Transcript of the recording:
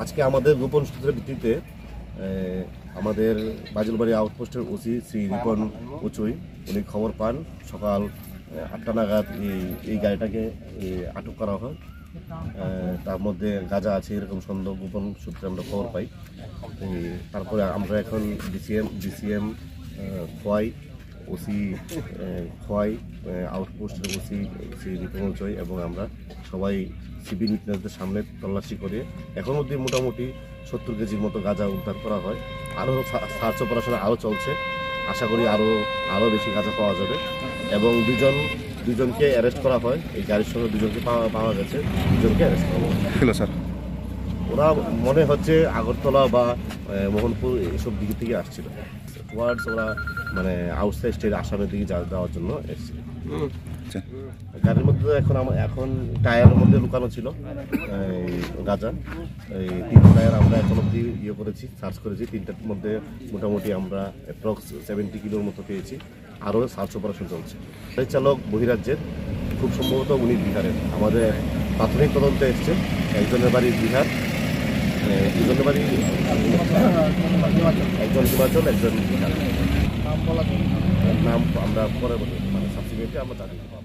আজকে আমাদের গোপন সূত্রের ভিত্তিতে আমাদের বাজলবাড়ি আউটপোস্টের ওসি শ্রী রিপন উচুই উনি খবর পান সকাল 8টা নাগাদ এই গাড়িটাকে আটক করা হয়। তার মধ্যে গাঁজা আছে এরকম সন্দেহ গোপন সূত্রে আমরা খবর পাই। তারপরে আমরা এখন ডিসিএম খোয়াই ওসি খোয়াই আউটপোস্টের ওসি শ্রী রিপন উচুই এবং আমরা সবাই সিভিল উইটনেসদের সামনে তল্লাশি করে এখন অবধি মোটামুটি 70 কেজির মতো গাঁজা উদ্ধার করা হয়। আরও সার্চ অপারেশন আরও চলছে, আশা করি আরও বেশি গাঁজা পাওয়া যাবে এবং দুজনকে অ্যারেস্ট করা হয়। এই গাড়ির সঙ্গে দুজনকে পাওয়া গেছে, দুজনকে অ্যারেস্ট করা হলো স্যার। ওরা মনে হচ্ছে আগরতলা বা মোহনপুর এসব দিক থেকে আসছিল, টুয়ার্ডস ওরা মানে আউটসাইড স্টেট আসামের দিকে যাওয়ার জন্য এসেছিল। গাড়ির মধ্যে এখন টায়ারের মধ্যে লুকানো ছিল গাঁজা। এই 3টা টায়ার আমরা এখন অব্দি করেছি, সার্চ করেছি। 3টার মধ্যে মোটামুটি আমরা অ্যাপ্রক্স 70 কিলোর মতো পেয়েছি। আরও সার্চ অপারেশন চলছে। গাড়ি চালক বহিরাজ্যের, খুব সম্ভবত উনি বিহারের। আমাদের প্রাথমিক তদন্তে এসছে একজনের বাড়ি বিহার, দুজনের বাড়ি একজন হিমাচল, একজন বিহার। নাম আমরা পরে মানে সাবসিডিয়েন্টে আমরা জানিয়ে দেবো।